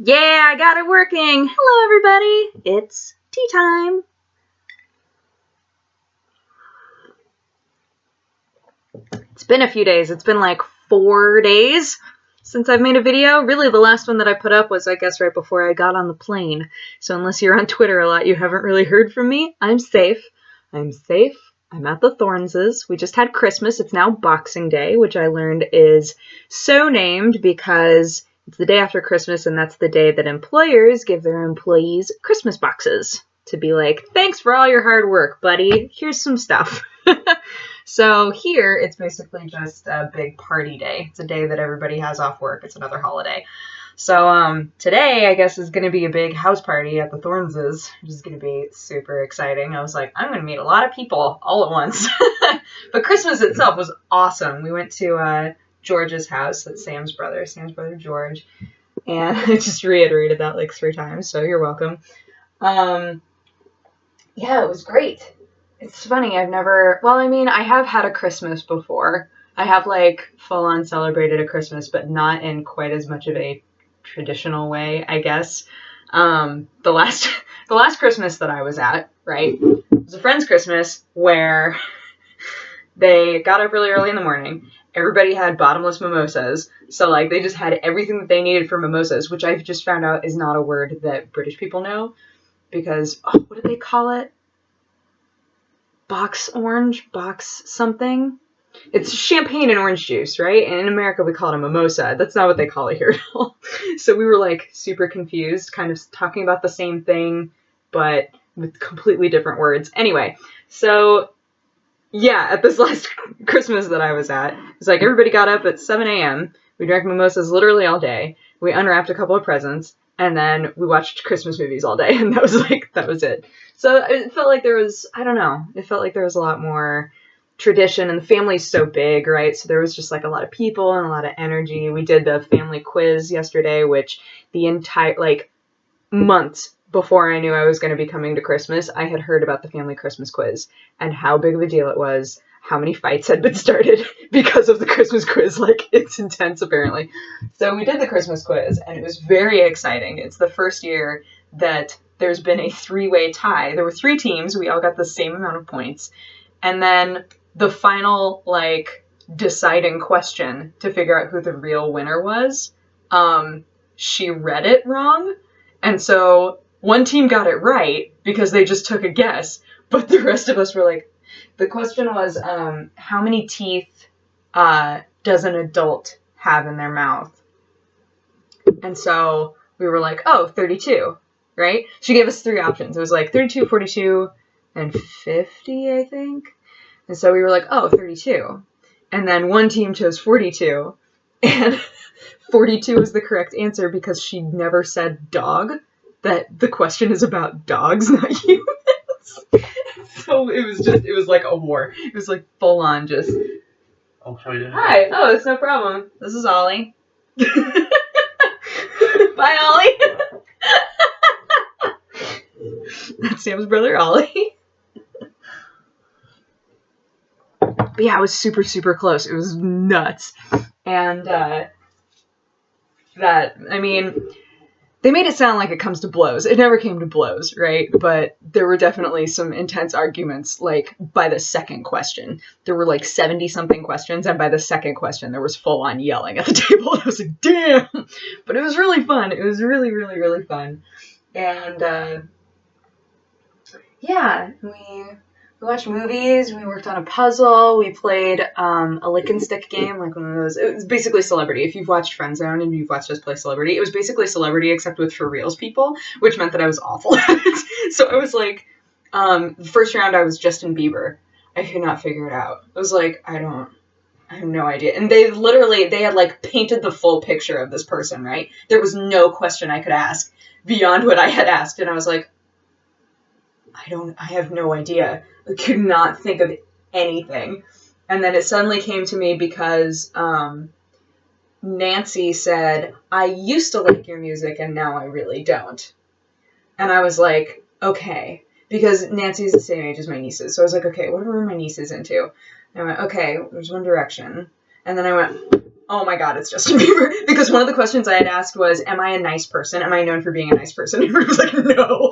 Yeah, I got it working. Hello, everybody. It's tea time. It's been a few days. It's been like 4 days since I've made a video. Really, the last one that I put up was, I guess, right before I got on the plane. So unless you're on Twitter a lot, you haven't really heard from me. I'm safe. I'm safe. I'm at the Thornes'. We just had Christmas. It's now Boxing Day, which I learned is so named because it's the day after Christmas, and that's the day that employers give their employees Christmas boxes to be like, thanks for all your hard work, buddy. Here's some stuff. So here, it's basically just a big party day. It's a day that everybody has off work. It's another holiday. So today, I guess, is going to be a big house party at the Thornes', which is going to be super exciting. I was like, I'm going to meet a lot of people all at once. But Christmas itself was awesome. We went to George's house. That's Sam's brother George. And I just reiterated that like 3 times, so you're welcome. Yeah, it was great. It's funny, I have had a Christmas before. I have like full-on celebrated a Christmas, but not in quite as much of a traditional way, I guess. The last Christmas that I was at, right, it was a friend's Christmas where they got up really early in the morning. Everybody had bottomless mimosas. So, like, they just had everything that they needed for mimosas, which I've just found out is not a word that British people know. Because, what did they call it? Box orange? Box something? It's champagne and orange juice, right? And in America, we call it a mimosa. That's not what they call it here at all. So we were, like, super confused, kind of talking about the same thing, but with completely different words. Anyway, so yeah, at this last Christmas that I was at, it's like everybody got up at 7 a.m. We drank mimosas literally all day. We unwrapped a couple of presents, and then we watched Christmas movies all day, and that was it. So it felt like there was, I don't know, it felt like there was a lot more tradition, and the family's so big, right? So there was just like a lot of people and a lot of energy. We did the family quiz yesterday, which the entire, like, months before I knew I was going to be coming to Christmas, I had heard about the family Christmas quiz and how big of a deal it was, how many fights had been started because of the Christmas quiz. Like, it's intense, apparently. So we did the Christmas quiz, and it was very exciting. It's the first year that there's been a 3-way tie. There were 3 teams. We all got the same amount of points. And then the final, like, deciding question to figure out who the real winner was, she read it wrong. And so one team got it right because they just took a guess, but the rest of us were like, the question was, how many teeth does an adult have in their mouth? And so we were like, 32, right? She gave us 3 options. It was like 32, 42, and 50, I think. And so we were like, 32. And then one team chose 42, and 42 was the correct answer because she never said dog, that the question is about dogs, not humans. So it was like a war. It was like full on just... I'll show you. Hi. Oh, it's no problem. This is Ollie. Bye, Ollie. That's Sam's brother, Ollie. But yeah, it was super, super close. It was nuts. And, they made it sound like it comes to blows. It never came to blows, right? But there were definitely some intense arguments, like, by the second question. There were, like, 70-something questions, and by the second question, there was full-on yelling at the table. I was like, damn! But it was really fun. It was really, really, really fun. And, yeah, we watched movies, we worked on a puzzle, we played a lick and stick game, like one of those. It was basically Celebrity. If you've watched Friend Zone and you've watched us play Celebrity, it was basically Celebrity except with for reals people, which meant that I was awful at it. So I was like, the first round I was Justin Bieber. I could not figure it out. I was like, I have no idea. And they had like painted the full picture of this person, right? There was no question I could ask beyond what I had asked, and I was like, I have no idea. I could not think of anything. And then it suddenly came to me because Nancy said, I used to like your music and now I really don't. And I was like, okay. Because Nancy's the same age as my nieces. So I was like, okay, what are my nieces into? And I went, okay, there's One Direction. And then I went, oh my god, it's Justin Bieber. Because one of the questions I had asked was, am I a nice person? Am I known for being a nice person? And everybody was like, no.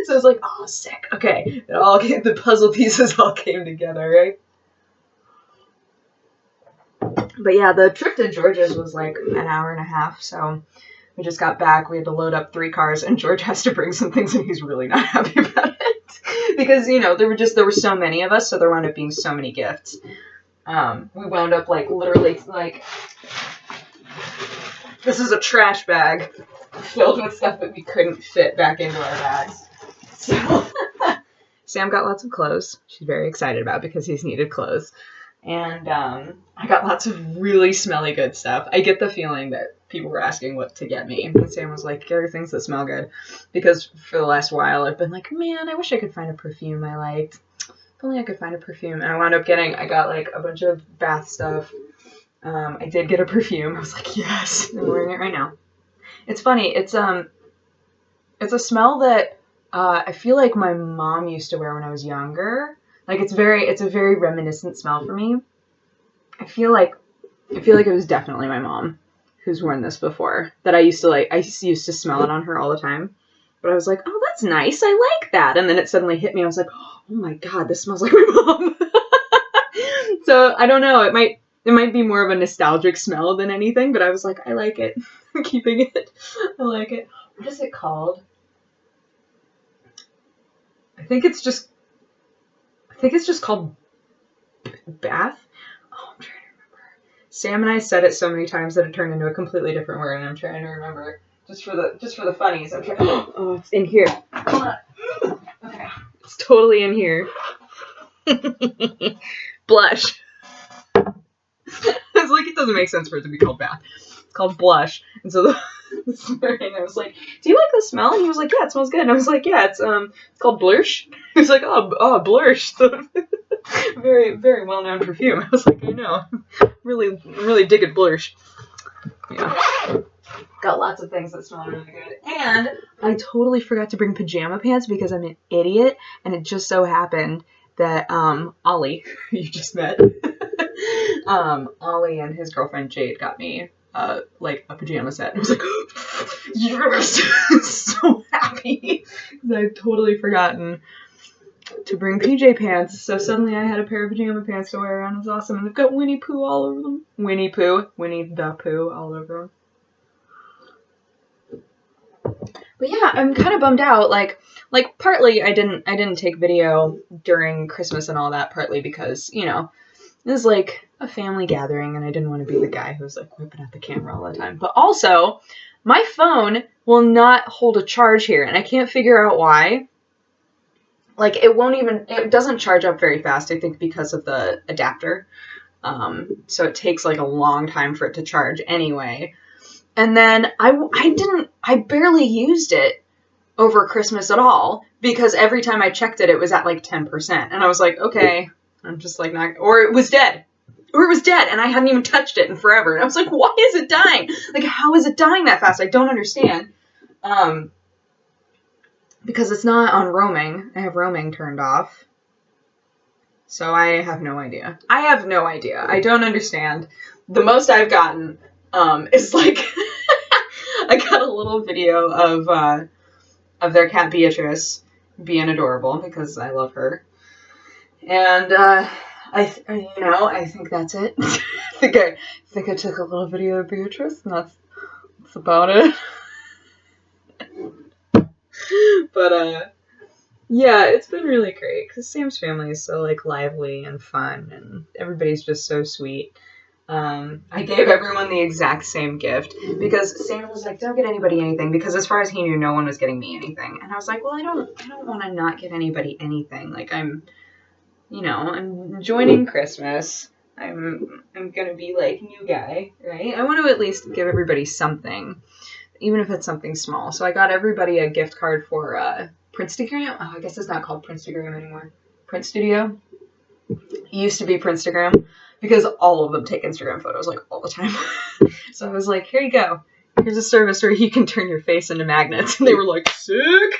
So I was like, oh, sick. Okay. The puzzle pieces all came together, right? But yeah, the trip to Georgia's was like an hour and a half, so we just got back. We had to load up 3 cars, and George has to bring some things, and he's really not happy about it. Because, there were so many of us, so there wound up being so many gifts. We wound up, literally, this is a trash bag filled with stuff that we couldn't fit back into our bags. So, Sam got lots of clothes. She's very excited about it because he's needed clothes. And I got lots of really smelly good stuff. I get the feeling that people were asking what to get me. And Sam was like, get her things that smell good. Because for the last while, I've been like, man, I wish I could find a perfume I liked. If only I could find a perfume. And I got a bunch of bath stuff. I did get a perfume. I was like, yes. I'm wearing it right now. It's funny. It's a smell that I feel like my mom used to wear when I was younger. It's a very reminiscent smell for me. I feel like it was definitely my mom who's worn this before. That I used to smell it on her all the time. But I was like, oh, that's nice. I like that. And then it suddenly hit me. I was like, oh my god, this smells like my mom. So I don't know. It might be more of a nostalgic smell than anything. But I was like, I like it. I'm keeping it. I like it. What is it called? I think it's just called bath. Oh, I'm trying to remember. Sam and I said it so many times that it turned into a completely different word, and I'm trying to remember. Just for the funnies. I'm trying. Oh, it's in here. Hold on. Okay, it's totally in here. Blush. It's like it doesn't make sense for it to be called bath. It's called blush. And so this morning I was like, do you like the smell? And he was like, yeah, it smells good. And I was like, yeah, it's called Blursh. He was like, oh, Blursh. Very, very well-known perfume. I was like, I know. Really, really dig it, Blursh. Yeah. Got lots of things that smell really good. And I totally forgot to bring pajama pants because I'm an idiot. And it just so happened that Ollie, who you just met, Ollie and his girlfriend Jade got me a pajama set. And I was like, yes! So happy. Because I've totally forgotten to bring PJ pants. So suddenly I had a pair of pajama pants to wear around. It was awesome. And I've got Winnie Pooh all over them. Winnie the Pooh all over them. But yeah, I'm kind of bummed out. Partly I didn't take video during Christmas and all that, partly because, it was a family gathering and I didn't want to be the guy who was whipping out the camera all the time. But also, my phone will not hold a charge here and I can't figure out why. It doesn't charge up very fast, I think because of the adapter. So it takes a long time for it to charge anyway. And then I barely used it over Christmas at all because every time I checked it, it was at 10%. And I was like, okay, I'm just not, or it was dead and I hadn't even touched it in forever. And I was like, why is it dying? How is it dying that fast? I don't understand. Because it's not on roaming. I have roaming turned off. So I have no idea. I don't understand. The most I've gotten is I got a little video of their cat Beatrice being adorable because I love her, and I think that's it. I think I took a little video of Beatrice, and that's about it. But yeah, it's been really great because Sam's family is so lively and fun, and everybody's just so sweet. I gave everyone the exact same gift because Sam was like, don't get anybody anything because as far as he knew, no one was getting me anything. And I was like, well, I don't want to not get anybody anything. I'm joining Christmas. I'm going to be new guy, right? I want to at least give everybody something, even if it's something small. So I got everybody a gift card for, Printstagram. Oh, I guess it's not called Printstagram anymore. Print Studio. It used to be Printstagram. Because all of them take Instagram photos all the time. So I was like, here you go. Here's a service where you can turn your face into magnets. And they were like, sick.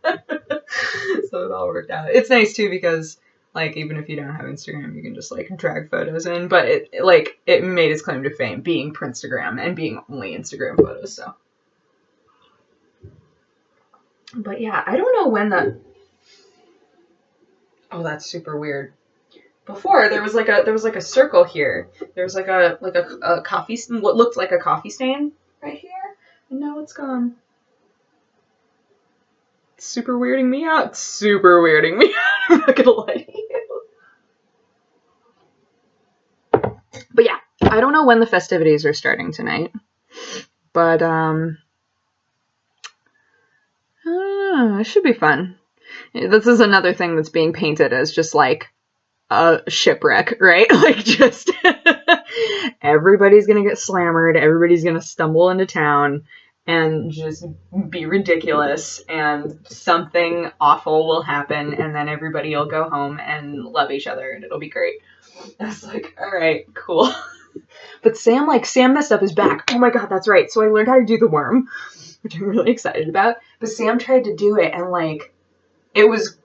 So it all worked out. It's nice too because Like, even if you don't have Instagram, you can just, like, drag photos in. But it made its claim to fame being Prinstagram and being only Instagram photos, so. But yeah, I don't know when oh, that's super weird. Before there was like a circle here. There was like a coffee, what looked like a coffee stain right here, and now it's gone. It's super weirding me out. Super weirding me out. I'm not gonna lie to you. But yeah, I don't know when the festivities are starting tonight, but I don't know, it should be fun. This is another thing that's being painted as just like a shipwreck, right? Like, just everybody's gonna get slammered, everybody's gonna stumble into town and just be ridiculous, and something awful will happen, and then everybody will go home and love each other, and it'll be great. I was like, all right, cool. But Sam messed up his back. Oh my god, that's right. So I learned how to do the worm, which I'm really excited about. But Sam tried to do it, and like, it was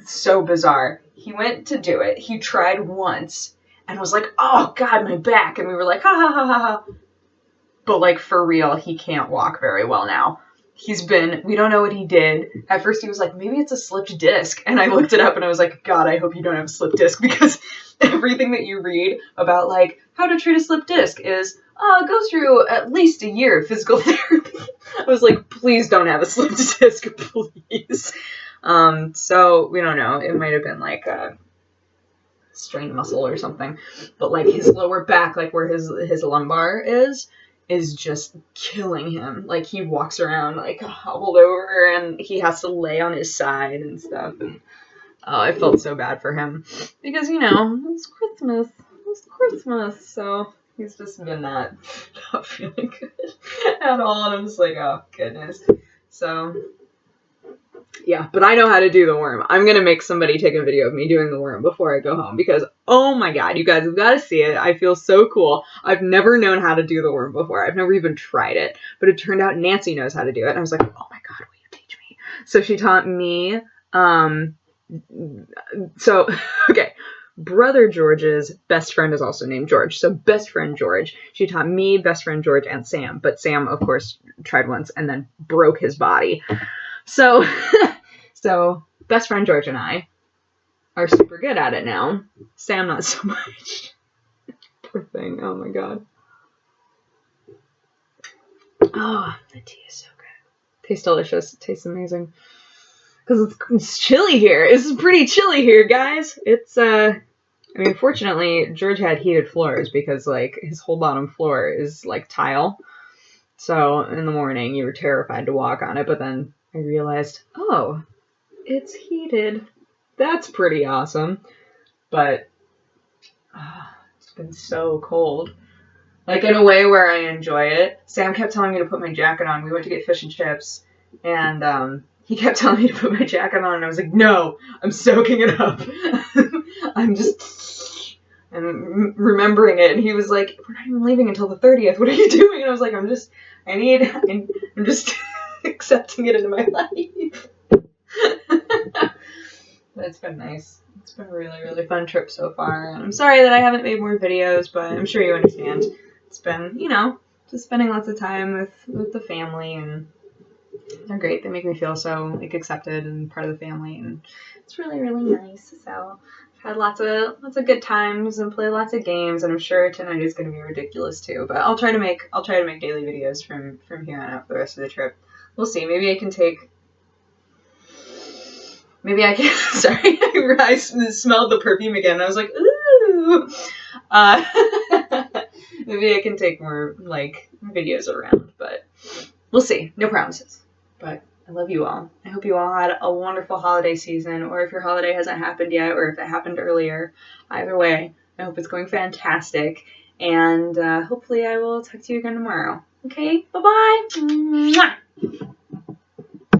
so bizarre. He went to do it. He tried once and was like, oh god, my back. And we were like, ha ha ha ha ha. But like, for real, he can't walk very well now. We don't know what he did. At first he was like, maybe it's a slipped disc. And I looked it up and I was like, God, I hope you don't have a slipped disc, because everything that you read about like how to treat a slipped disc is, go through at least a year of physical therapy. I was like, please don't have a slipped disc, please. So we don't know. It might have been like a strained muscle or something. But like, his lower back, like where his lumbar is just killing him. Like, he walks around like hobbled over, and he has to lay on his side and stuff. And I felt so bad for him, because it's Christmas. It's Christmas, so he's just been not feeling good at all. And I'm just like, oh goodness. So yeah, but I know how to do the worm. I'm gonna make somebody take a video of me doing the worm before I go home, because oh my god, you guys have got to see it. I feel so cool. I've never known how to do the worm before. I've never even tried it, but it turned out Nancy knows how to do it. And I was like, oh my god, will you teach me? So she taught me. So okay, brother George's best friend is also named George. So best friend George. She taught me, best friend George, and Sam. But Sam, of course, tried once and then broke his body. So, best friend George and I are super good at it now. Sam, not so much. Poor thing. Oh my god. Oh, the tea is so good. Tastes delicious. It tastes amazing. Because it's chilly here. It's pretty chilly here, guys. Fortunately, George had heated floors, because like his whole bottom floor is like tile. So in the morning you were terrified to walk on it, but then I realized, oh, it's heated. That's pretty awesome. But it's been so cold. Like, in a way where I enjoy it. Sam kept telling me to put my jacket on. We went to get fish and chips, and he kept telling me to put my jacket on, and I was like, no, I'm soaking it up. I'm remembering it, and he was like, we're not even leaving until the 30th. What are you doing? And I was like, I'm just accepting it into my life. But it's been nice. It's been a really, really fun trip so far. And I'm sorry that I haven't made more videos, but I'm sure you understand. It's been, just spending lots of time with the family, and they're great. They make me feel so like accepted and part of the family, and it's really, really nice. So I've had lots of good times and played lots of games, and I'm sure tonight is going to be ridiculous too. But I'll try to make daily videos from here on out for the rest of the trip. We'll see. Maybe I can. Sorry, I smelled the perfume again. I was like, ooh. Maybe I can take more like videos around, but we'll see. No promises. But I love you all. I hope you all had a wonderful holiday season, or if your holiday hasn't happened yet, or if it happened earlier. Either way, I hope it's going fantastic, and hopefully I will talk to you again tomorrow. Okay, bye-bye. Mwah.